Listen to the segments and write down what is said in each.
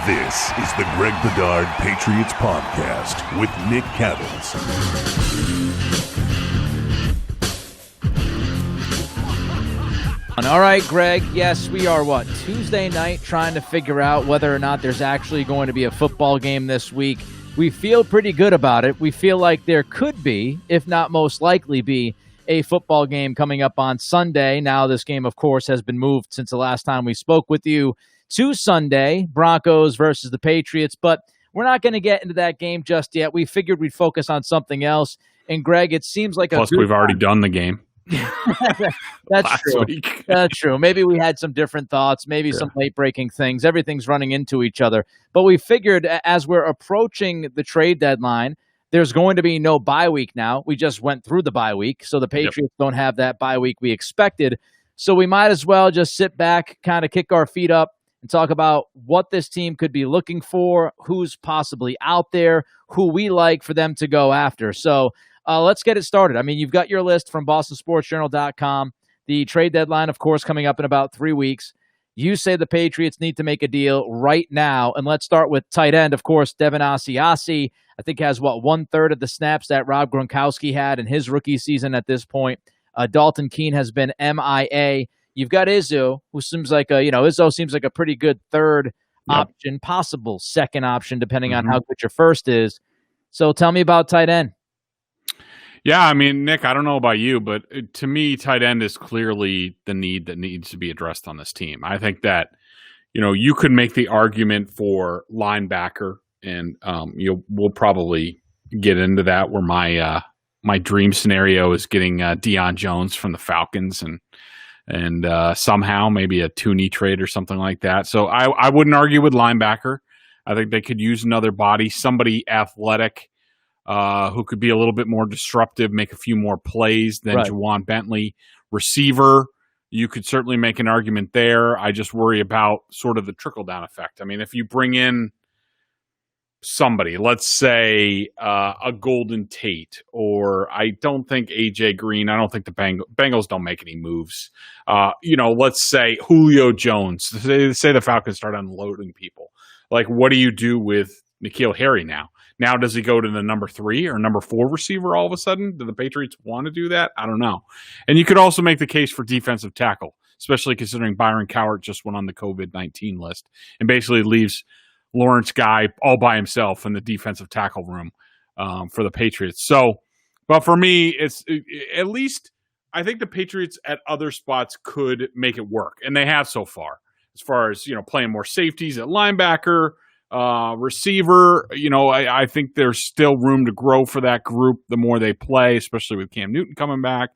This is the Greg Bedard Patriots Podcast with Nick Cattles. All right, Greg, yes, we are, Tuesday night trying to figure out whether or not there's actually going to be a football game this week. We feel pretty good about it. We feel like there could be, if not most likely be, a football game coming up on Sunday. Now, this game, of course, has been moved since the last time we spoke with you to Sunday, Broncos versus the Patriots, but we're not going to get into that game just yet. We figured we'd focus on something else. And, Greg, it seems like Plus, we've already done the game. That's true. That's true. Maybe we had some different thoughts, maybe some late-breaking things. Everything's running into each other. But we figured as we're approaching the trade deadline, there's going to be no bye week now. We just went through the bye week, so the Patriots don't have that bye week we expected. So we might as well just sit back, kind of kick our feet up, and talk about what this team could be looking for, who's possibly out there, who we like for them to go after. So let's get it started. I mean, you've got your list from BostonSportsJournal.com. The trade deadline, of course, coming up in about 3 weeks. You say the Patriots need to make a deal right now. And let's start with tight end. Of course, Devin Asiasi, I think, has, 1/3 of the snaps that Rob Gronkowski had in his rookie season at this point. Dalton Keene has been MIA. You've got Izzo, who seems like Izzo seems like a pretty good third option, possible second option, depending on how good your first is. So tell me about tight end. Yeah, I mean, Nick, I don't know about you, but to me, tight end is clearly the need that needs to be addressed on this team. I think that, you could make the argument for linebacker, and we'll probably get into that, where my dream scenario is getting Deion Jones from the Falcons and somehow maybe a Thuney trade or something like that. So I wouldn't argue with linebacker. I think they could use another body, somebody athletic, who could be a little bit more disruptive, make a few more plays than Juwan Bentley. Receiver, you could certainly make an argument there. I just worry about sort of the trickle-down effect. I mean, if you bring in somebody, let's say a Golden Tate, or I don't think AJ Green, I don't think the Bengals don't make any moves. Let's say Julio Jones. Say the Falcons start unloading people. Like, what do you do with N'Keal Harry now? Now, does he go to the number 3 or number 4 receiver all of a sudden? Do the Patriots want to do that? I don't know. And you could also make the case for defensive tackle, especially considering Byron Cowart just went on the COVID-19 list and basically leaves Lawrence Guy all by himself in the defensive tackle room for the Patriots. So, but for me, it's at least I think the Patriots at other spots could make it work, and they have so far. As far as playing more safeties at linebacker, receiver, I think there's still room to grow for that group the more they play, especially with Cam Newton coming back.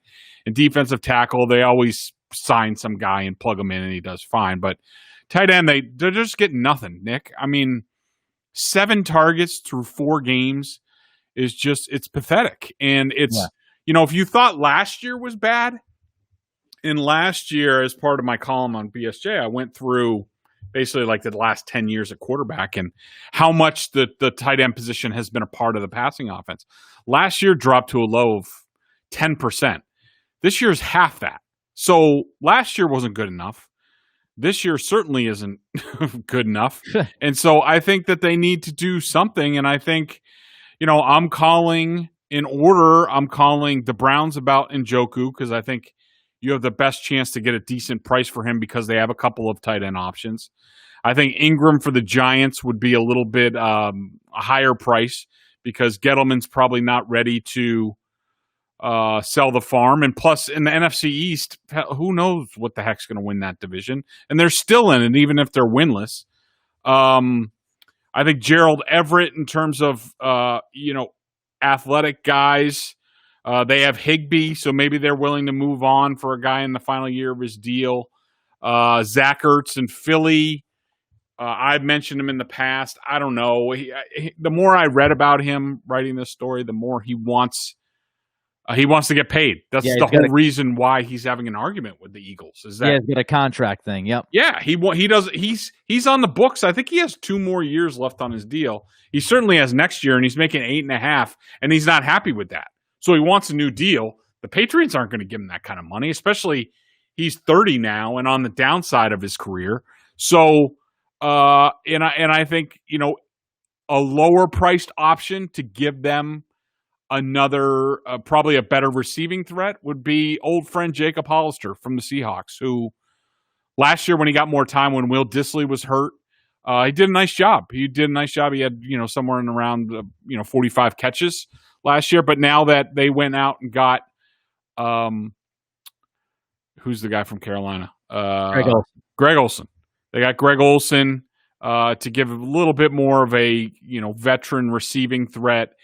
And defensive tackle, they always sign some guy and plug him in, and he does fine. But tight end, they're just getting nothing, Nick. I mean, 7 targets through 4 games is just, it's pathetic. And it's, if you thought last year was bad, in last year, as part of my column on BSJ, I went through basically like the last 10 years at quarterback and how much the tight end position has been a part of the passing offense. Last year dropped to a low of 10%. This year's half that. So last year wasn't good enough. This year certainly isn't good enough. And so I think that they need to do something. And I think, I'm calling the Browns about Njoku, because I think you have the best chance to get a decent price for him because they have a couple of tight end options. I think Ingram for the Giants would be a little bit a higher price because Gettleman's probably not ready to sell the farm. And plus, in the NFC East, who knows what the heck's going to win that division. And they're still in it, even if they're winless. I think Gerald Everett, in terms of, athletic guys, they have Higbee, so maybe they're willing to move on for a guy in the final year of his deal. Zach Ertz in Philly, I've mentioned him in the past. I don't know. The more I read about him writing this story, the more he wants to get paid. That's the whole reason why he's having an argument with the Eagles. Is that he's got a contract thing? Yep. Yeah, he does. He's on the books. I think he has 2 more years left on his deal. He certainly has next year, and he's making 8.5, and he's not happy with that. So he wants a new deal. The Patriots aren't going to give him that kind of money, especially he's 30 now and on the downside of his career. So And I think, a lower priced option to give them another, probably a better receiving threat would be old friend Jacob Hollister from the Seahawks, who last year when he got more time when Will Dissly was hurt, he did a nice job. He had, somewhere in around, 45 catches last year. But now that they went out and got, who's the guy from Carolina? Greg Olsen. They got Greg Olsen to give a little bit more of a, veteran receiving threat,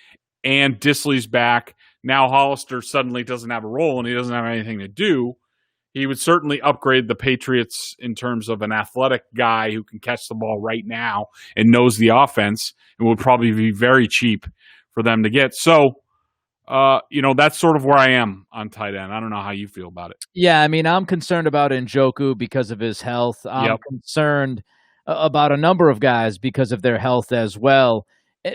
and Dissly's back. Now Hollister suddenly doesn't have a role and he doesn't have anything to do. He would certainly upgrade the Patriots in terms of an athletic guy who can catch the ball right now and knows the offense, and would probably be very cheap for them to get. So, that's sort of where I am on tight end. I don't know how you feel about it. Yeah, I mean, I'm concerned about Njoku because of his health. I'm concerned about a number of guys because of their health as well.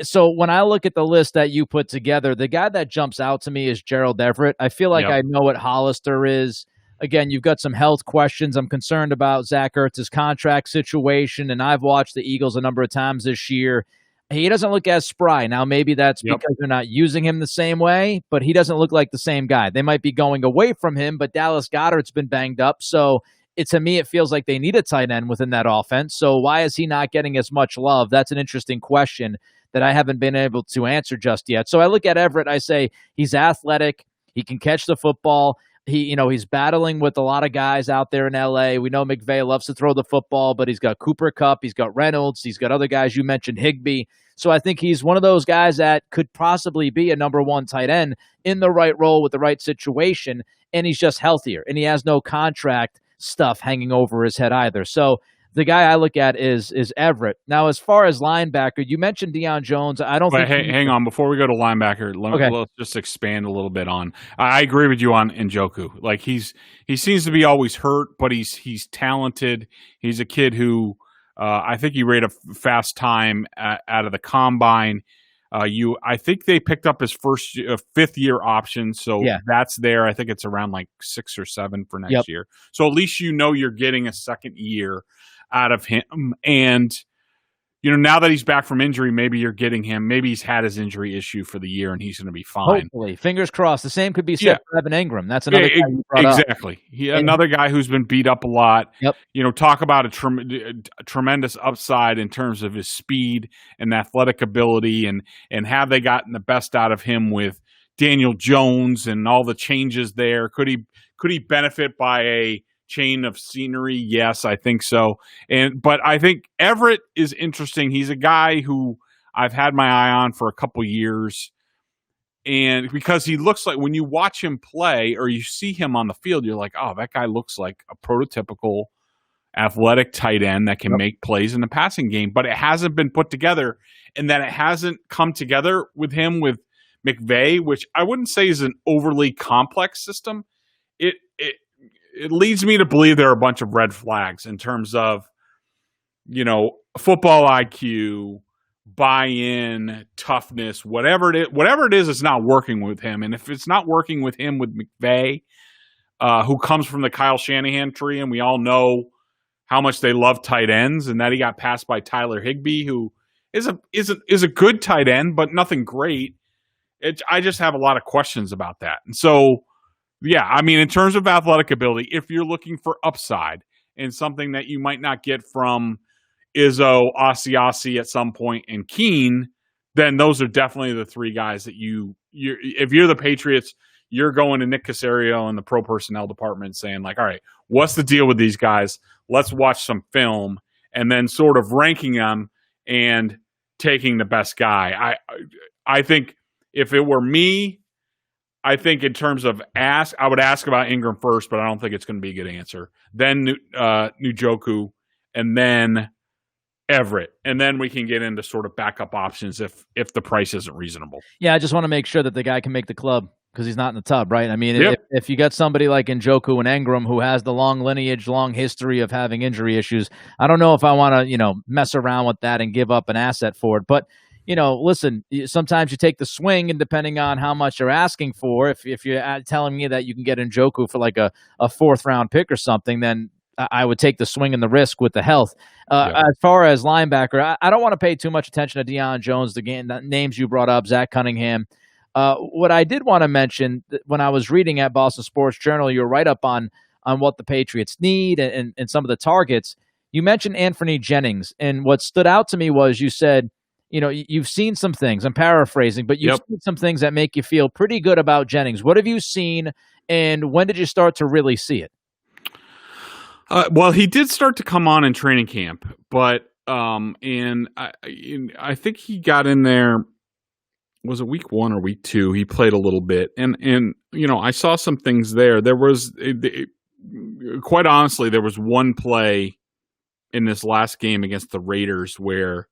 So when I look at the list that you put together, the guy that jumps out to me is Gerald Everett. I feel like I know what Hollister is. Again, you've got some health questions. I'm concerned about Zach Ertz's contract situation, and I've watched the Eagles a number of times this year. He doesn't look as spry. Now, maybe that's because they're not using him the same way, but he doesn't look like the same guy. They might be going away from him, but Dallas Goedert's been banged up. So to me, it feels like they need a tight end within that offense. So why is he not getting as much love? That's an interesting question that I haven't been able to answer just yet. So I look at Everett, I say he's athletic. He can catch the football. He's battling with a lot of guys out there in LA. We know McVay loves to throw the football, but he's got Cooper Kupp, he's got Reynolds, he's got other guys. You mentioned Higbee. So I think he's one of those guys that could possibly be a number one tight end in the right role with the right situation, and he's just healthier, and he has no contract stuff hanging over his head either. So the guy I look at is Everett. Now, as far as linebacker, you mentioned Deion Jones. I don't think. Hang on, before we go to linebacker, let's just expand a little bit on. I agree with you on Njoku. Like he seems to be always hurt, but he's talented. He's a kid who I think he ran a fast time out of the combine. I think they picked up his fifth year option, so that's there. I think it's around like 6 or 7 for next year. So at least you're getting a second year out of him. And now that he's back from injury, maybe you're getting him. Maybe he's had his injury issue for the year and he's going to be fine. Hopefully, fingers crossed. The same could be said for Evan Ingram. That's another guy you brought exactly. Another guy who's been beat up a lot. Talk about a tremendous upside in terms of his speed and athletic ability, and have they gotten the best out of him with Daniel Jones and all the changes there? Could he benefit by a change of scenery? Yes, I think so. But I think Everett is interesting. He's a guy who I've had my eye on for a couple years, and because he looks like, when you watch him play or you see him on the field, you're like, oh, that guy looks like a prototypical athletic tight end that can make plays in the passing game. But it hasn't been put together, and that it hasn't come together with him with McVay, which I wouldn't say is an overly complex system. It leads me to believe there are a bunch of red flags in terms of, football IQ, buy-in, toughness, whatever it is, it's not working with him. And if it's not working with him with McVay, who comes from the Kyle Shanahan tree, and we all know how much they love tight ends, and that he got passed by Tyler Higbee, who is a good tight end, but nothing great. I just have a lot of questions about that. And so, in terms of athletic ability, if you're looking for upside and something that you might not get from Izzo, Asiasi at some point, and Keene, then those are definitely the three guys that if you're the Patriots, you're going to Nick Caserio and the pro personnel department saying, like, all right, what's the deal with these guys? Let's watch some film, and then sort of ranking them and taking the best guy. I think if it were me, I think in terms of I would ask about Ingram first, but I don't think it's going to be a good answer. Then Njoku, and then Everett, and then we can get into sort of backup options if the price isn't reasonable. Yeah, I just want to make sure that the guy can make the club because he's not in the tub, right? I mean, if you got somebody like Njoku and Ingram who has the long lineage, long history of having injury issues, I don't know if I want to, mess around with that and give up an asset for it. But listen, sometimes you take the swing, and depending on how much you're asking for, if you're telling me that you can get Njoku for like a 4th round pick or something, then I would take the swing and the risk with the health. As far as linebacker, I don't want to pay too much attention to Deion Jones, the names you brought up, Zach Cunningham. What I did want to mention, when I was reading at Boston Sports Journal, you're right up on what the Patriots need and some of the targets. You mentioned Anfernee Jennings, and what stood out to me was you said, you've seen some things. I'm paraphrasing, but you've seen some things that make you feel pretty good about Jennings. What have you seen, and when did you start to really see it? Well, he did start to come on in training camp, but and I think he got in there. Was it week 1 or week 2? He played a little bit, and I saw some things there. There was, quite honestly, there was one play in this last game against the Raiders where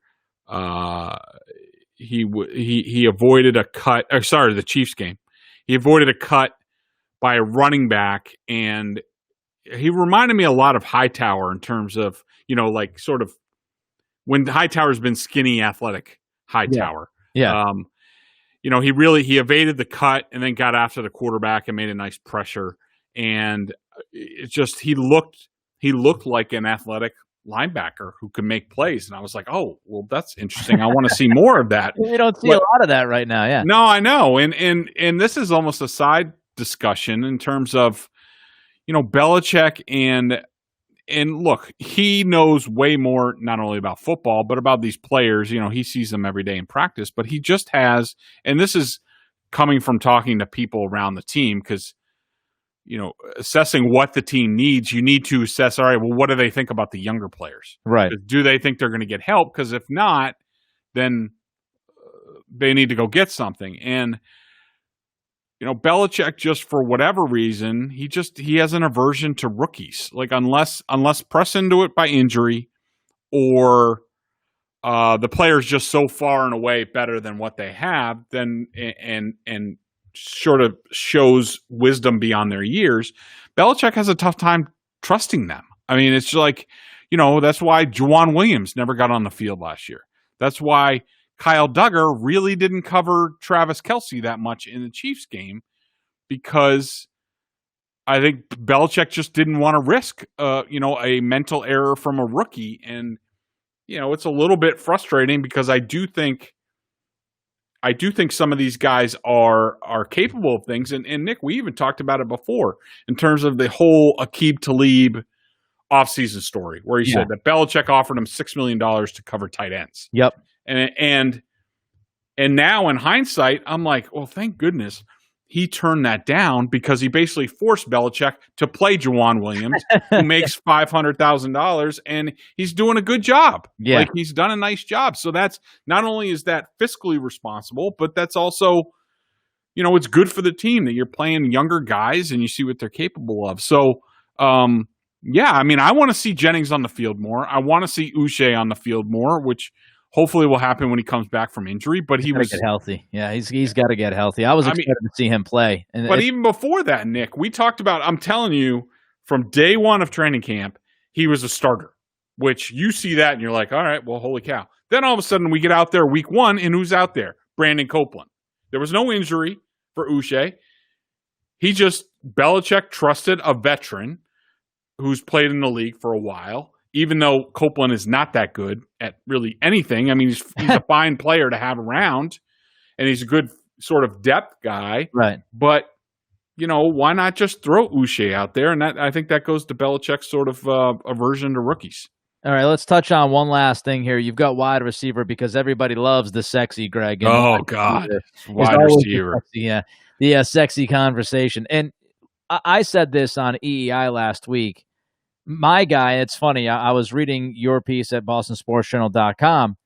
he avoided a cut. Or sorry, the Chiefs game. He avoided a cut by a running back, and he reminded me a lot of Hightower in terms of, like sort of when Hightower's been skinny, athletic Hightower. Yeah. He evaded the cut and then got after the quarterback and made a nice pressure. And it's just, he looked like an athletic linebacker who could make plays. And I was like, oh, well, that's interesting. I want to see more of that. We don't see a lot of that right now. Yeah. No, I know. And this is almost a side discussion in terms of, Belichick and look, he knows way more not only about football, but about these players. He sees them every day in practice, but he just has, and this is coming from talking to people around the team, because, assessing what the team needs, you need to assess, all right, well, what do they think about the younger players? Right. Do they think they're going to get help? Because if not, then they need to go get something. And Belichick, just for whatever reason, he has an aversion to rookies. Like unless pressed into it by injury, or the player's just so far and away better than what they have, then and sort of shows wisdom beyond their years, Belichick has a tough time trusting them. I mean, it's like, that's why Juwan Williams never got on the field last year. That's why Kyle Duggar really didn't cover Travis Kelce that much in the Chiefs game, because I think Belichick just didn't want to risk, a mental error from a rookie. And, it's a little bit frustrating because I do think some of these guys are capable of things. And Nick, we even talked about it before in terms of the whole Aqib Talib offseason story, where he said that Belichick offered him $6 million to cover tight ends. Yep. And now in hindsight, I'm like, well, thank goodness he turned that down, because he basically forced Belichick to play Juwan Williams, who makes $500,000, and he's doing a good job. Yeah. Like, he's done a nice job. So that's, not only is that fiscally responsible, but that's also, it's good for the team that you're playing younger guys and you see what they're capable of. So, I mean, I want to see Jennings on the field more. I want to see Uche on the field more, which hopefully will happen when he comes back from injury. But he was get healthy. Yeah, he's got to get healthy. I was excited to see him play. But even before that, Nick, we talked about, I'm telling you, from day one of training camp, he was a starter, which you see that and you're like, all right, well, holy cow. Then all of a sudden we get out there week 1, and who's out there? Brandon Copeland. There was no injury for Uche. Belichick trusted a veteran who's played in the league for a while, even though Copeland is not that good at really anything. I mean, he's a fine player to have around, and he's a good sort of depth guy. Right. But, why not just throw Uche out there? And I think that goes to Belichick's sort of aversion to rookies. All right, let's touch on one last thing here. You've got wide receiver, because everybody loves the sexy Greg. Oh, God. Wide receiver. The sexy conversation. And I said this on EEI last week. My guy, it's funny, I was reading your piece at bostonsportsjournal.com,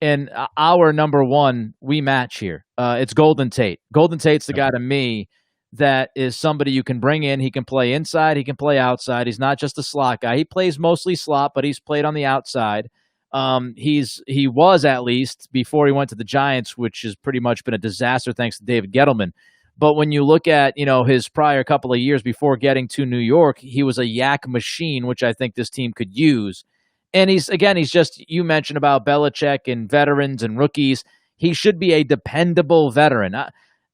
and our number one, we match here. It's Golden Tate. Golden Tate's the guy to me that is somebody you can bring in. He can play inside. He can play outside. He's not just a slot guy. He plays mostly slot, but he's played on the outside. He was, at least, before he went to the Giants, which has pretty much been a disaster thanks to David Gettleman. But when you look at, his prior couple of years before getting to New York, he was a yak machine, which I think this team could use. And he's just, you mentioned about Belichick and veterans and rookies. He should be a dependable veteran.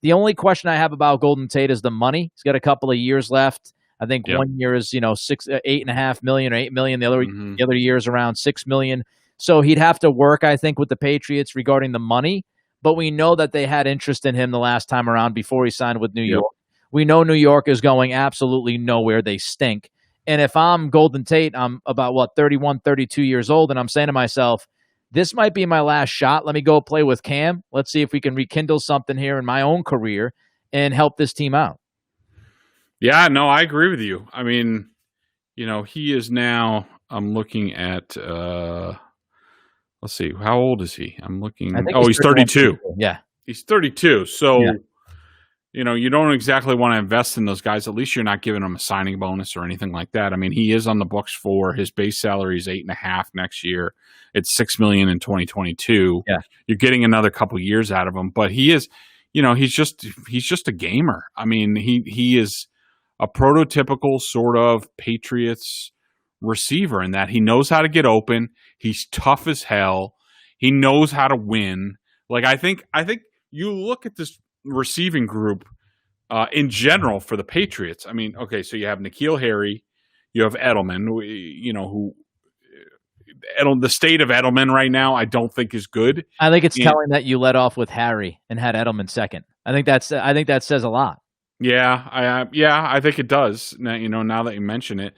The only question I have about Golden Tate is the money. He's got a couple of years left. I think 1 year is, $8.5 million or $8 million. The other year is around $6 million. So he'd have to work, I think, with the Patriots regarding the money. But we know that they had interest in him the last time around before he signed with New York. We know New York is going absolutely nowhere. They stink. And if I'm Golden Tate, I'm about, 31, 32 years old, and I'm saying to myself, this might be my last shot. Let me go play with Cam. Let's see if we can rekindle something here in my own career and help this team out. Yeah, no, I agree with you. I mean, he is now, I'm looking at, let's see, how old is he? I'm looking. He's 32. Yeah. He's 32. So, you don't exactly want to invest in those guys. At least you're not giving them a signing bonus or anything like that. I mean, he is on the books for his base salary is $8.5 million next year. It's $6 million in 2022. Yeah. You're getting another couple years out of him, but he is, he's just a gamer. I mean, he is a prototypical sort of Patriots receiver in that he knows how to get open. He's tough as hell. He knows how to win. Like, I think you look at this receiving group in general for the Patriots. I mean, okay, so you have N'Keal Harry, you have Edelman, the state of Edelman right now, I don't think is good. I think it's telling that you led off with Harry and had Edelman second. I think that says a lot. Yeah, I think it does. Now that you mention it,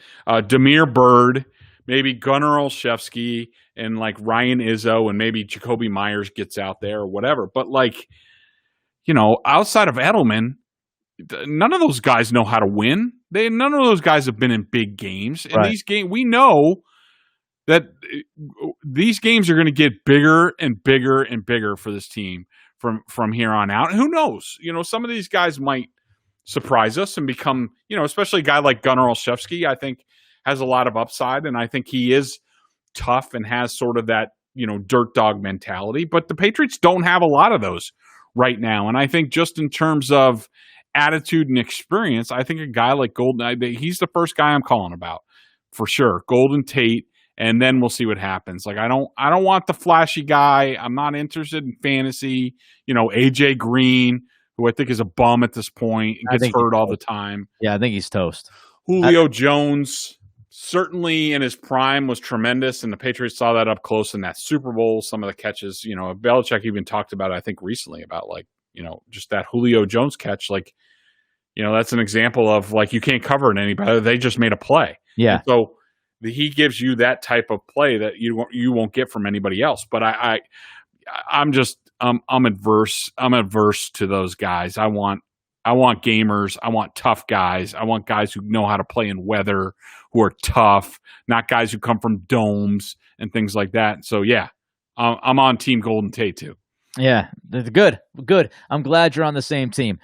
Damiere Byrd, maybe Gunnar Olszewski, and like Ryan Izzo, and maybe Jacoby Myers gets out there or whatever. But outside of Edelman, none of those guys know how to win. None of those guys have been in big games. In these games, we know that these games are going to get bigger and bigger and bigger for this team from here on out. And who knows? Some of these guys might surprise us and become, especially a guy like Gunnar Olszewski, I think has a lot of upside. And I think he is tough and has sort of that, dirt dog mentality. But the Patriots don't have a lot of those right now. And I think just in terms of attitude and experience, I think a guy like he's the first guy I'm calling about for sure. Golden Tate. And then we'll see what happens. Like, I don't want the flashy guy. I'm not interested in fantasy. AJ Green, who I think is a bum at this point and gets hurt all the time. Yeah, I think he's toast. Julio Jones, certainly in his prime, was tremendous, and the Patriots saw that up close in that Super Bowl. Some of the catches, Belichick even talked about it, I think, recently about, just that Julio Jones catch. That's an example of, you can't cover it any better. They just made a play. Yeah. And so he gives you that type of play that you won't get from anybody else. But I'm adverse to those guys. I want gamers. I want tough guys. I want guys who know how to play in weather, who are tough, not guys who come from domes and things like that. So yeah, I'm on Team Golden Tate too. Yeah, good. I'm glad you're on the same team.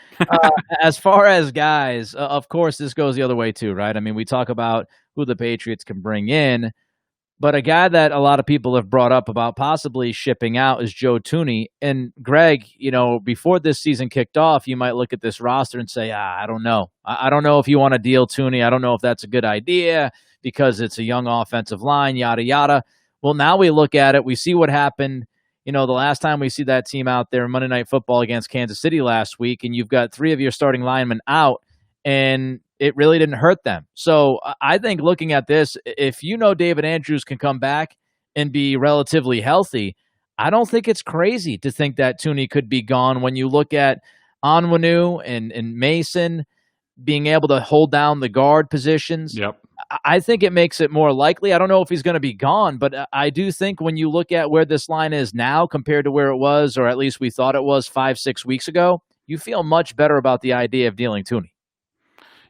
As far as guys, of course, this goes the other way too, right? I mean, we talk about who the Patriots can bring in, but a guy that a lot of people have brought up about possibly shipping out is Joe Thuney. And Greg, before this season kicked off, you might look at this roster and say, I don't know. I don't know if you want to deal Thuney. I don't know if that's a good idea because it's a young offensive line, yada, yada. Well, now we look at it. We see what happened. The last time we see that team out there, Monday Night Football against Kansas City last week, and you've got 3 of your starting linemen out, and it really didn't hurt them. So I think looking at this, if David Andrews can come back and be relatively healthy, I don't think it's crazy to think that Thuney could be gone when you look at Anfernee and Mason being able to hold down the guard positions. Yep. I think it makes it more likely. I don't know if he's going to be gone, but I do think when you look at where this line is now compared to where it was, or at least we thought it was 5-6 weeks ago, you feel much better about the idea of dealing Thuney.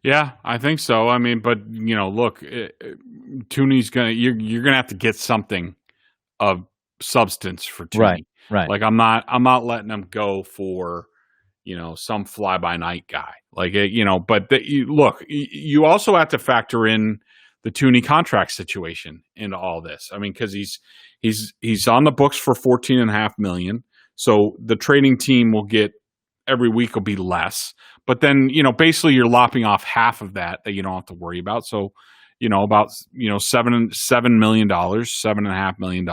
Yeah, I think so. I mean, but look, Thuney's you're gonna have to get something of substance for Thuney. Right. Like I'm not letting him go for some fly by night guy. But look, you also have to factor in the Thuney contract situation into all this. I mean, because he's on the books for $14.5 million, so the trading team will get every week will be less. But then basically you're lopping off half of that you don't have to worry about. So about $7 million, $7.5 million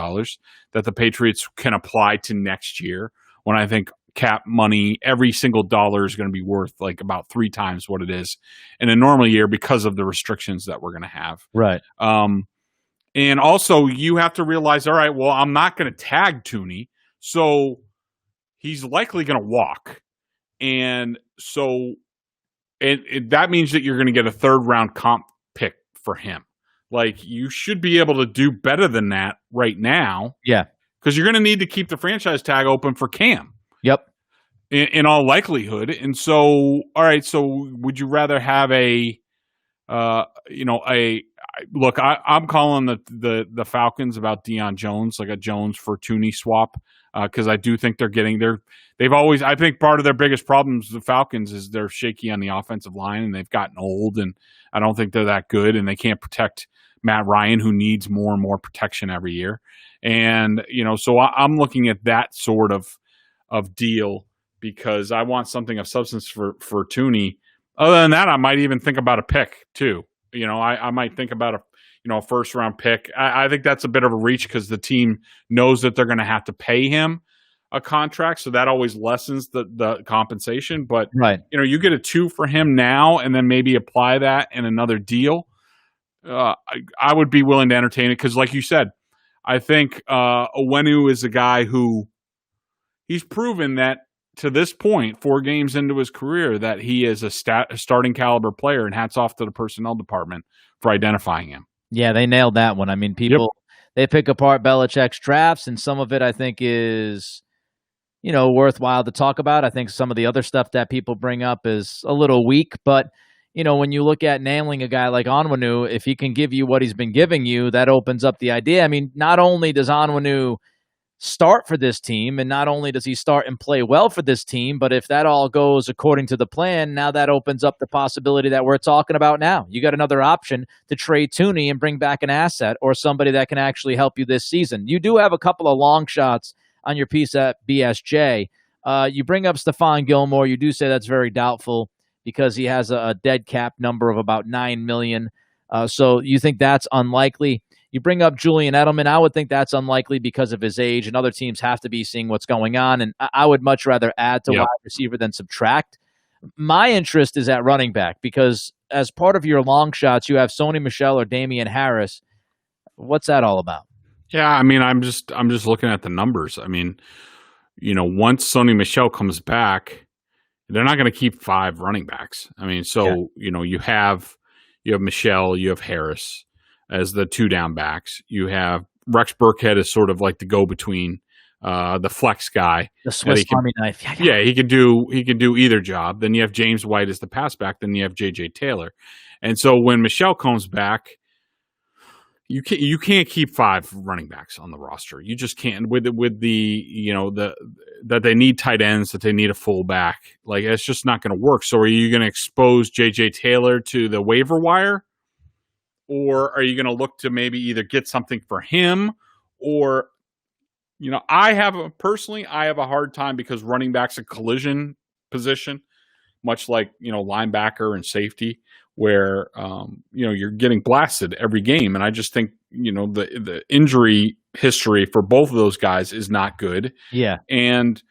that the Patriots can apply to next year. When I think cap money. Every single dollar is going to be worth like about 3 times what it is in a normal year because of the restrictions that we're going to have. Right. And also you have to realize, all right, well, I'm not going to tag Thuney, so he's likely going to walk. And so that means that you're going to get a 3rd round comp pick for him. Like, you should be able to do better than that right now. Yeah. Because you're going to need to keep the franchise tag open for Cam. Yep. In all likelihood. And so, all right, so would you rather have look, I'm calling the Falcons about Deion Jones, like a Jones for Thuney swap, because I do think I think part of their biggest problems, the Falcons, is they're shaky on the offensive line, and they've gotten old, and I don't think they're that good, and they can't protect Matt Ryan, who needs more and more protection every year. And, so I'm looking at that sort of deal because I want something of substance for Thuney. Other than that, I might even think about a pick too. I might think about a 1st round pick. I think that's a bit of a reach because the team knows that they're going to have to pay him a contract, so that always lessens the compensation. But right. You get a 2 for him now, and then maybe apply that in another deal. I would be willing to entertain it because, like you said, I think Owenu is a guy who he's proven that to this point, 4 games into his career, that he is a starting caliber player, and hats off to the personnel department for identifying him. Yeah, they nailed that one. I mean, people, they pick apart Belichick's drafts, and some of it I think is, worthwhile to talk about. I think some of the other stuff that people bring up is a little weak, but when you look at nailing a guy like Onwenu, if he can give you what he's been giving you, that opens up the idea. I mean, not only does Onwenu start for this team, and not only does he start and play well for this team, but if that all goes according to the plan, now that opens up the possibility that we're talking about now. You got another option to trade Thuney and bring back an asset or somebody that can actually help you this season. You do have a couple of long shots on your piece at BSJ. You bring up Stephon Gilmore. You do say that's very doubtful because he has a dead cap number of about $9 million. So you think that's unlikely. You bring up Julian Edelman. I would think that's unlikely because of his age, and other teams have to be seeing what's going on. And I would much rather add to wide receiver than subtract. My interest is at running back because as part of your long shots, you have Sony Michel or Damian Harris. What's that all about? Yeah, I mean, I'm just looking at the numbers. I mean, once Sony Michel comes back, they're not going to keep 5 running backs. I mean, so you have Michel, you have Harris as the 2 down backs. You have Rex Burkhead as sort of like the go-between, the flex guy. The Swiss Army knife. Yeah, he can do either job. Then you have James White as the pass back. Then you have J.J. Taylor. And so when Michel comes back, you can't keep 5 running backs on the roster. You just can't with the that they need tight ends, that they need a fullback. Like, it's just not going to work. So are you going to expose J.J. Taylor to the waiver wire? Or are you going to look to maybe either get something for him or, I have a hard time because running back's a collision position, much like, linebacker and safety, where, you're getting blasted every game. And I just think, the injury history for both of those guys is not good. Yeah. And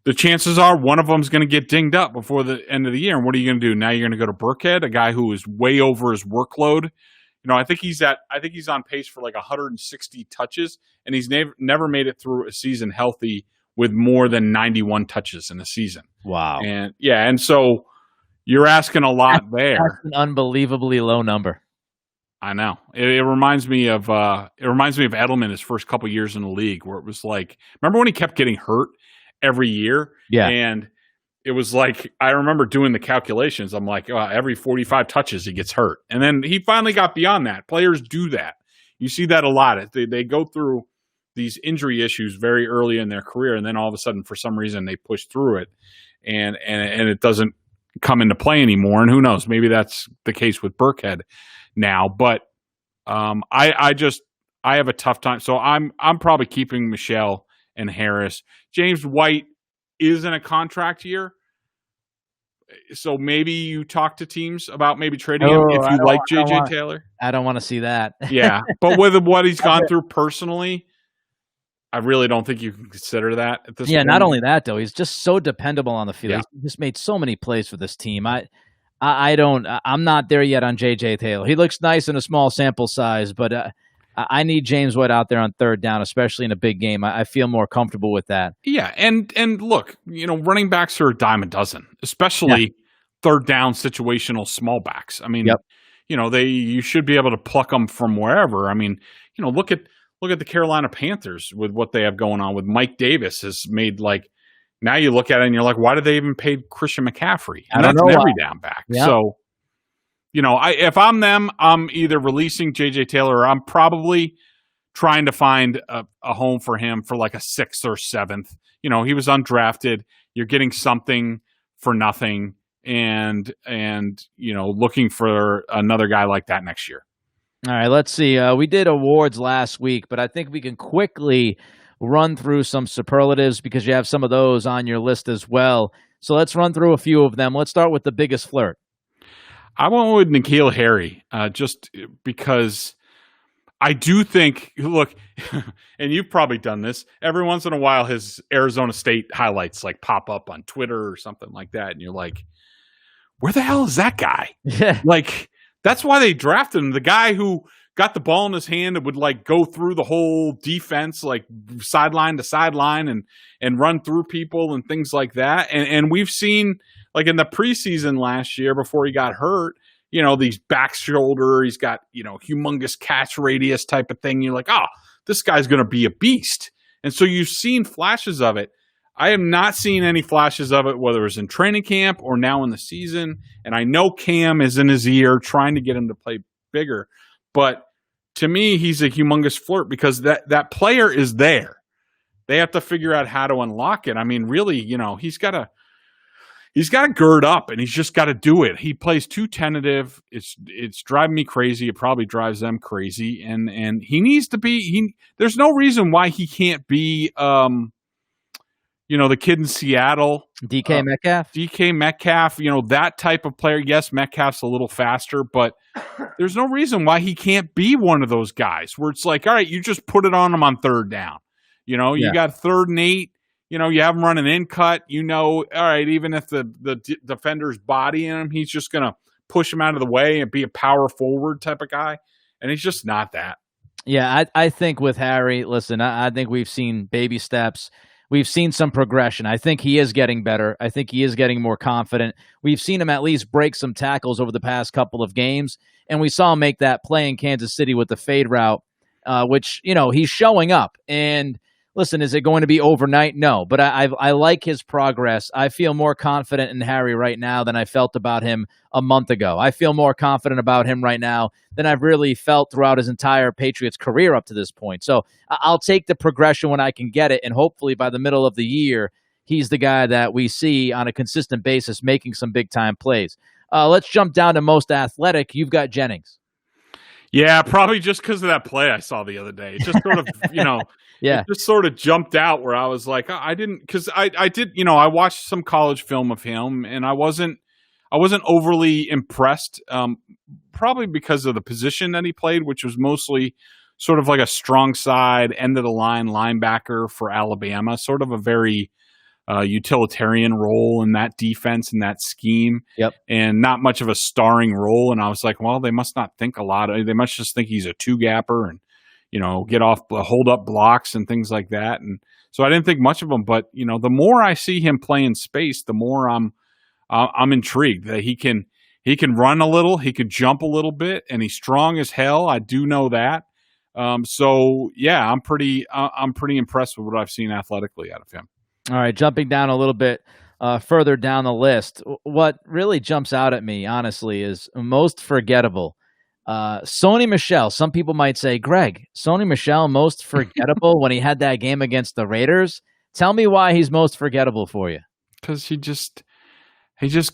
the chances are one of them is going to get dinged up before the end of the year. And what are you going to do? Now you're going to go to Burkhead, a guy who is way over his workload. I think he's on pace for like 160 touches, and he's never made it through a season healthy with more than 91 touches in a season. Wow. And so you're asking a lot there. That's an unbelievably low number. I know. It reminds me of Edelman his first couple years in the league, where it was like, remember when he kept getting hurt every year? Yeah. And it was like, I remember doing the calculations. I'm like, every 45 touches he gets hurt. And then he finally got beyond that. Players do that. You see that a lot. They go through these injury issues very early in their career, and then all of a sudden, for some reason, they push through it, and it doesn't come into play anymore. And who knows? Maybe that's the case with Burkhead now. But I have a tough time. So I'm probably keeping Michel and Harris. James White is in a contract year, so maybe you talk to teams about maybe trading him if you like J.J. Taylor. I don't want to see that. Yeah, but with what he's gone through personally, I really don't think you can consider that at this point. Yeah, not only that, though, he's just so dependable on the field. Yeah. He's just made so many plays for this team. I'm not there yet on J.J. Taylor. He looks nice in a small sample size, but I need James White out there on third down, especially in a big game. I feel more comfortable with that. Yeah, and look, running backs are a dime a dozen, especially third down situational small backs. I mean, you should be able to pluck them from wherever. I mean, look at the Carolina Panthers with what they have going on with Mike Davis has made now you look at it and you're like, why did they even pay Christian McCaffrey? And that's an every down back. Yeah. So, if I'm them, I'm either releasing J.J. Taylor or I'm probably trying to find a home for him for like a 6th or 7th. He was undrafted. You're getting something for nothing and looking for another guy like that next year. All right, let's see. We did awards last week, but I think we can quickly run through some superlatives because you have some of those on your list as well. So let's run through a few of them. Let's start with the biggest flirt. I went with N'Keal Harry just because I do think, look, and you've probably done this, every once in a while his Arizona State highlights pop up on Twitter or something like that, and you're like, where the hell is that guy? Yeah. That's why they drafted him. The guy who got the ball in his hand and would go through the whole defense, sideline to sideline and run through people and things like that. And we've seen in the preseason last year before he got hurt, these back shoulder, he's got, humongous catch radius type of thing. You're like, oh, this guy's going to be a beast. And so you've seen flashes of it. I have not seen any flashes of it, whether it was in training camp or now in the season. And I know Cam is in his ear trying to get him to play bigger. But to me, he's a humongous flirt because that player is there. They have to figure out how to unlock it. I mean, really, he's got to gird up and he's just got to do it. He plays too tentative. It's driving me crazy. It probably drives them crazy. And he needs to be. There's no reason why he can't be. The kid in Seattle. DK Metcalf? DK Metcalf, that type of player. Yes, Metcalf's a little faster, but there's no reason why he can't be one of those guys where it's like, all right, you just put it on him on third down. You got 3rd and 8. You have him running in cut. All right, even if the defender's bodying him, he's just going to push him out of the way and be a power forward type of guy. And he's just not that. Yeah, I think with Harry, listen, I think we've seen baby steps. We've seen some progression. I think he is getting better. I think he is getting more confident. We've seen him at least break some tackles over the past couple of games, and we saw him make that play in Kansas City with the fade route, which, he's showing up. And listen, is it going to be overnight? No, but I like his progress. I feel more confident in Harry right now than I felt about him a month ago. I feel more confident about him right now than I've really felt throughout his entire Patriots career up to this point. So I'll take the progression when I can get it, and hopefully by the middle of the year, he's the guy that we see on a consistent basis making some big-time plays. Let's jump down to most athletic. You've got Jennings. Yeah, probably just because of that play I saw the other day. It just sort of, yeah, it just sort of jumped out where I was like, I didn't, because I did, I watched some college film of him and I wasn't overly impressed, probably because of the position that he played, which was mostly sort of like a strong side, end of the line linebacker for Alabama, sort of a very utilitarian role in that defense and that scheme. Yep. And not much of a starring role. And I was like, well, they must not think a lot. They must just think he's a 2-gapper and, get off, hold up blocks and things like that. And so I didn't think much of him, but the more I see him play in space, the more I'm intrigued that he can run a little, he can jump a little bit, and he's strong as hell. I do know that. So yeah, I'm pretty impressed with what I've seen athletically out of him. All right, jumping down a little bit further down the list, what really jumps out at me, honestly, is most forgettable. Sony Michel, some people might say, Greg, Sony Michel most forgettable when he had that game against the Raiders? Tell me why he's most forgettable for you. Because he just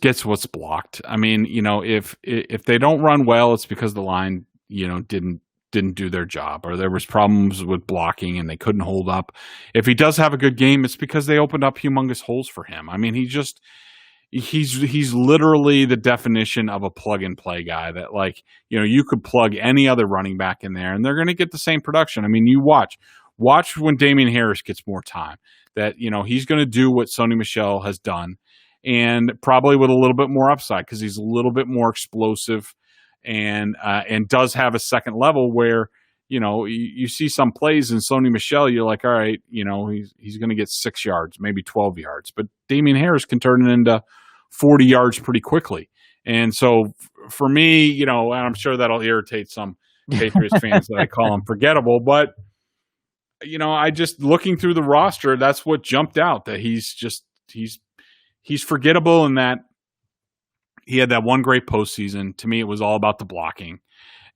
gets what's blocked. I mean, if they don't run well, it's because the line, didn't do their job, or there was problems with blocking and they couldn't hold up. If he does have a good game, it's because they opened up humongous holes for him. I mean, he's literally the definition of a plug and play guy that you could plug any other running back in there and they're going to get the same production. I mean, you watch watch when Damian Harris gets more time. That, he's going to do what Sony Michel has done, and probably with a little bit more upside because he's a little bit more explosive and does have a second level where, you see some plays in Sony Michel, you're like, all right, he's going to get 6 yards, maybe 12 yards. But Damian Harris can turn it into 40 yards pretty quickly. And so for me, and I'm sure that'll irritate some Patriots fans that I call him forgettable. But, I just looking through the roster, that's what jumped out, that he's forgettable in that he had that one great postseason. To me, it was all about the blocking.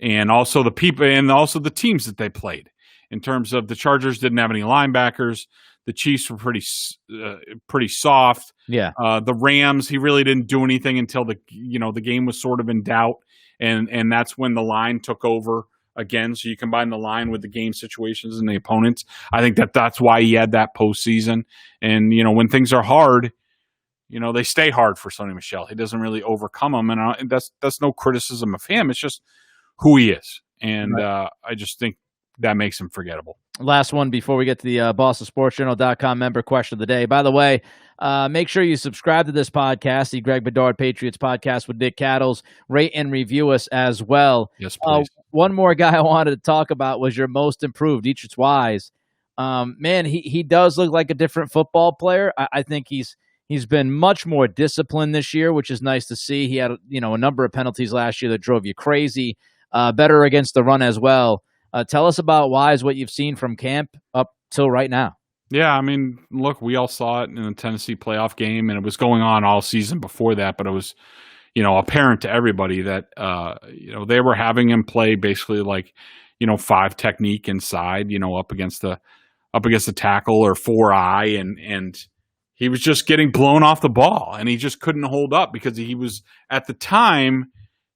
And also the people, and also the teams that they played. In terms of the Chargers didn't have any linebackers, the Chiefs were pretty soft. Yeah. The Rams, he really didn't do anything until the game was sort of in doubt, and that's when the line took over again. So you combine the line with the game situations and the opponents. I think that's why he had that postseason. And when things are hard, they stay hard for Sony Michel. He doesn't really overcome them, and that's no criticism of him. It's just who he is. And right. I just think that makes him forgettable. Last one before we get to the BostonSportsJournal.com member question of the day. By the way, make sure you subscribe to this podcast, the Greg Bedard Patriots podcast with Nick Cattles. Rate and review us as well. Yes, please. One more guy I wanted to talk about was your most improved, Dietrich Wise. Man, he does look like a different football player. I think he's been much more disciplined this year, which is nice to see. He had a number of penalties last year that drove you crazy. Better against the run as well. Tell us about Wise, what you've seen from camp up till right now. Yeah, I mean, look, we all saw it in the Tennessee playoff game, and it was going on all season before that, but it was, apparent to everybody that, they were having him play basically like, 5 technique inside, up against the tackle or 4-eye, and he was just getting blown off the ball, and he just couldn't hold up because he was, at the time,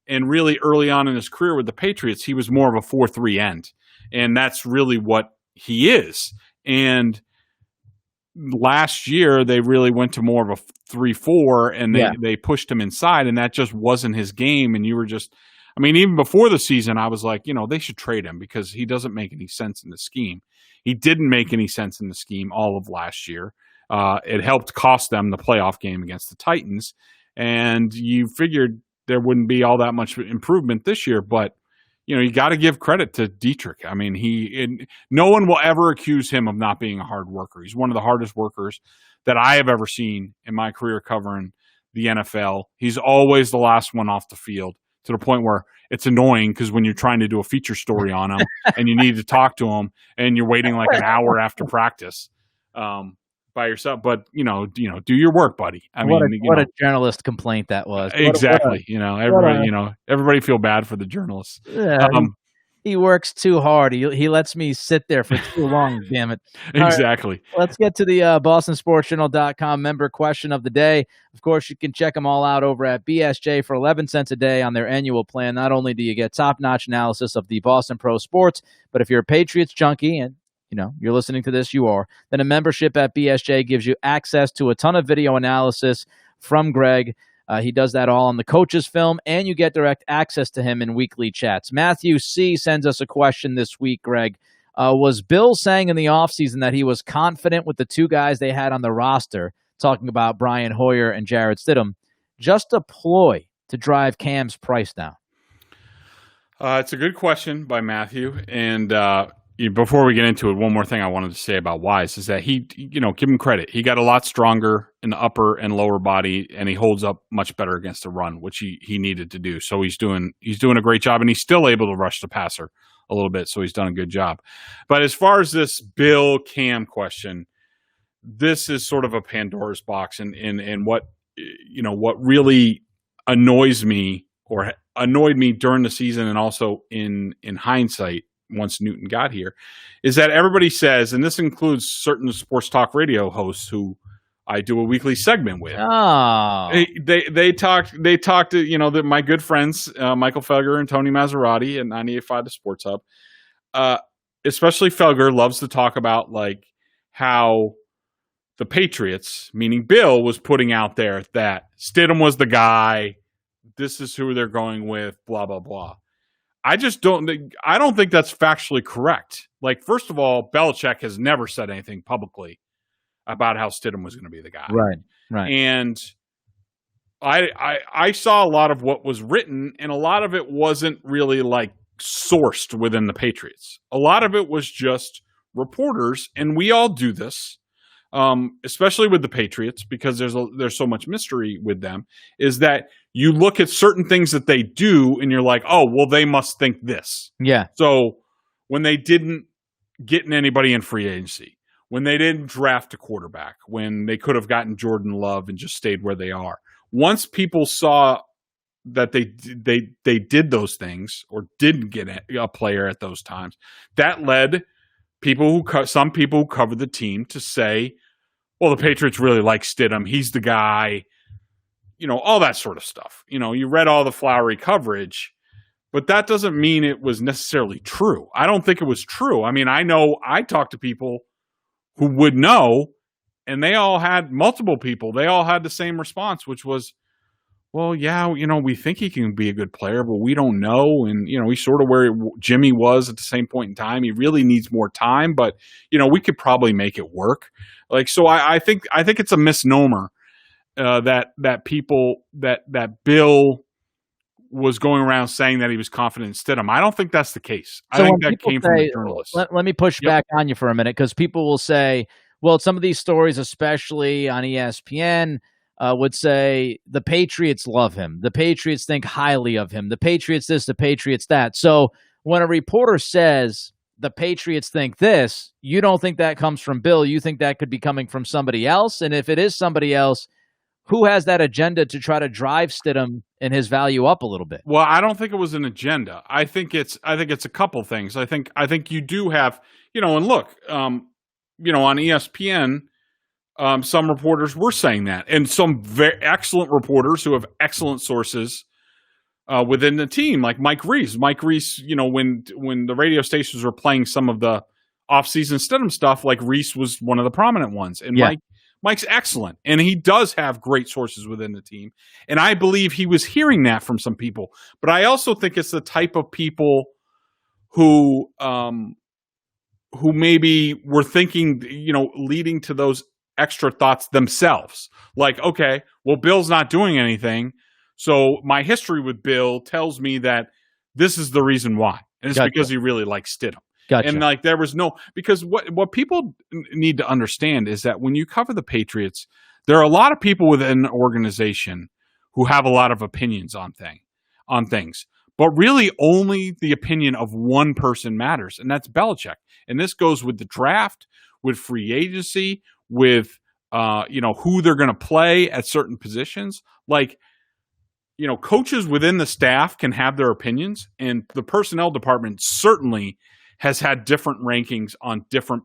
and really early on in his career with the Patriots, he was more of a 4-3 end. And that's really what he is. And last year, they really went to more of a 3-4, and they pushed him inside, and that just wasn't his game. And you were just – even before the season, I was like, they should trade him because he doesn't make any sense in the scheme. He didn't make any sense in the scheme all of last year. It helped cost them the playoff game against the Titans. And you figured – there wouldn't be all that much improvement this year, but you got to give credit to Dietrich. No one will ever accuse him of not being a hard worker. He's one of the hardest workers that I have ever seen in my career covering the NFL. He's always the last one off the field, to the point where it's annoying because when you're trying to do a feature story on him and you need to talk to him and you're waiting like an hour after practice, by yourself, but do your work, buddy. What a journalist complaint that was. Exactly. Everybody feel bad for the journalists. Yeah, he works too hard. He lets me sit there for too long. Damn it. Exactly. Right, let's get to the BostonSportsJournal.com member question of the day. Of course, you can check them all out over at BSJ for 11 cents a day on their annual plan. Not only do you get top-notch analysis of the Boston Pro Sports, but if you're a Patriots junkie and you're listening to this, you are, then a membership at BSJ gives you access to a ton of video analysis from Greg. He does that all on the coach's film, and you get direct access to him in weekly chats. Matthew C. sends us a question this week, Greg. Was Bill saying in the offseason that he was confident with the 2 guys they had on the roster, talking about Brian Hoyer and Jarrett Stidham, just a ploy to drive Cam's price down? It's a good question by Matthew, and before we get into it, one more thing I wanted to say about Wise is that he, give him credit. He got a lot stronger in the upper and lower body, and he holds up much better against the run, which he needed to do. So he's doing a great job, and he's still able to rush the passer a little bit. So he's done a good job. But as far as this Bill Cam question, this is sort of a Pandora's box, and what really annoys me or annoyed me during the season, and also in hindsight, once Newton got here, is that everybody says, and this includes certain sports talk radio hosts who I do a weekly segment with. Oh. They talked to, my good friends, Michael Felger and Tony Maserati at 98.5 The Sports Hub. Especially Felger loves to talk about like how the Patriots, meaning Bill, was putting out there that Stidham was the guy. This is who they're going with, blah, blah, blah. I don't think that's factually correct. Like, first of all, Belichick has never said anything publicly about how Stidham was going to be the guy. Right. And I saw a lot of what was written, and a lot of it wasn't really like sourced within the Patriots. A lot of it was just reporters, and we all do this, especially with the Patriots, because there's so much mystery with them, is that you look at certain things that they do, and you're like, oh, well, they must think this. Yeah. So when they didn't get anybody in free agency, when they didn't draft a quarterback, when they could have gotten Jordan Love and just stayed where they are, once people saw that they did those things or didn't get a player at those times, that led some people who cover the team to say, well, the Patriots really like Stidham. He's the guy, all that sort of stuff. You read all the flowery coverage, but that doesn't mean it was necessarily true. I don't think it was true. I mean, I know I talked to people who would know, and they all had multiple people. They all had the same response, which was, well, yeah, we think he can be a good player, but we don't know. And, he's sort of where Jimmy was at the same point in time. He really needs more time, but, we could probably make it work. Like, so I think it's a misnomer that Bill was going around saying that he was confident in Stidham. I don't think that's the case. I think that came from the journalists. Let me push back on you for a minute, because people will say, well, some of these stories, especially on ESPN, would say the Patriots love him. The Patriots think highly of him. The Patriots this, the Patriots that. So when a reporter says the Patriots think this, you don't think that comes from Bill. You think that could be coming from somebody else. And if it is somebody else, who has that agenda to try to drive Stidham and his value up a little bit? Well, I don't think it was an agenda. I think it's a couple things. I think you do have, and look, on ESPN, some reporters were saying that, and some very excellent reporters who have excellent sources within the team, like Mike Reese. Mike Reese, when the radio stations were playing some of the off-season Stidham stuff, like Reese was one of the prominent ones, and yeah. Mike's excellent, and he does have great sources within the team, and I believe he was hearing that from some people. But I also think it's the type of people who maybe were thinking, leading to those extra thoughts themselves. Like, okay, well, Bill's not doing anything, so my history with Bill tells me that this is the reason why, and it's because he really likes Stidham. Gotcha. And there was because what people need to understand is that when you cover the Patriots, there are a lot of people within an organization who have a lot of opinions on things. But really only the opinion of one person matters, and that's Belichick. And this goes with the draft, with free agency, with who they're going to play at certain positions. Like, coaches within the staff can have their opinions, and the personnel department certainly has had different rankings on different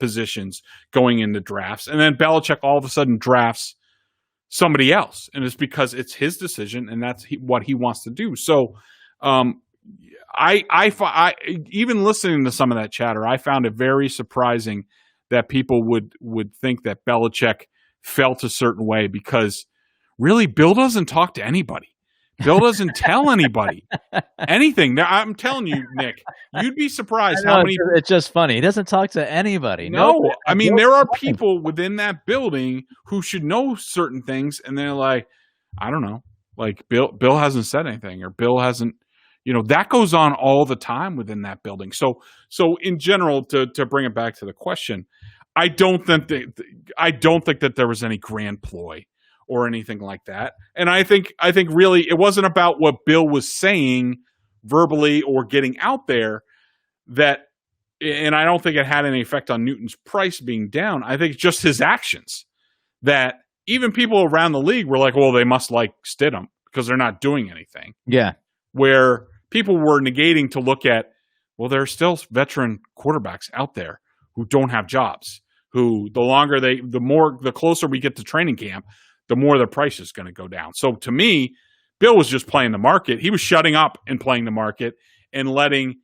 positions going into drafts. And then Belichick all of a sudden drafts somebody else. And it's because it's his decision, and that's what he wants to do. So I even listening to some of that chatter, I found it very surprising that people would think that Belichick felt a certain way, because really Bill doesn't talk to anybody. Bill doesn't tell anybody anything. Now, I'm telling you, Nick, you'd be surprised how many. It's just funny. He doesn't talk to anybody. No, I mean, there are people within that building who should know certain things, and they're like, I don't know, like Bill hasn't said anything, or Bill hasn't, that goes on all the time within that building. So in general, to bring it back to the question, I don't think that there was any grand ploy or anything like that. And I think really it wasn't about what Bill was saying verbally or getting out there, and I don't think it had any effect on Newton's price being down. I think just his actions, that even people around the league were like, well, they must like Stidham because they're not doing anything. Yeah. Where people were negating to look at, well, there are still veteran quarterbacks out there who don't have jobs, who the closer we get to training camp, the more the price is going to go down. So to me, Bill was just playing the market. He was shutting up and playing the market and letting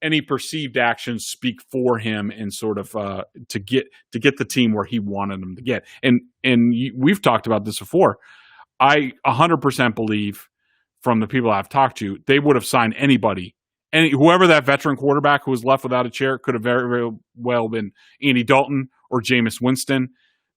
any perceived actions speak for him, and sort of to get the team where he wanted them to get. And we've talked about this before. I 100% believe, from the people I've talked to, they would have signed anybody And whoever that veteran quarterback who was left without a chair could have very, very well been Andy Dalton or Jameis Winston.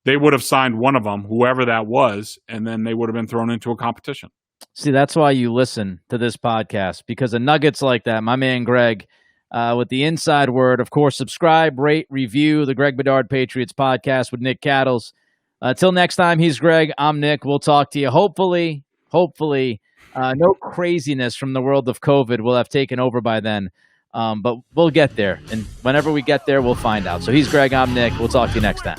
They would have signed one of them, whoever that was, and then they would have been thrown into a competition. See, that's why you listen to this podcast, because of nuggets like that. My man Greg, with the inside word, of course, subscribe, rate, review the Greg Bedard Patriots podcast with Nick Cattles. Till next time, he's Greg. I'm Nick. We'll talk to you. Hopefully, no craziness from the world of COVID will have taken over by then. But we'll get there. And whenever we get there, we'll find out. So he's Greg. I'm Nick. We'll talk to you next time.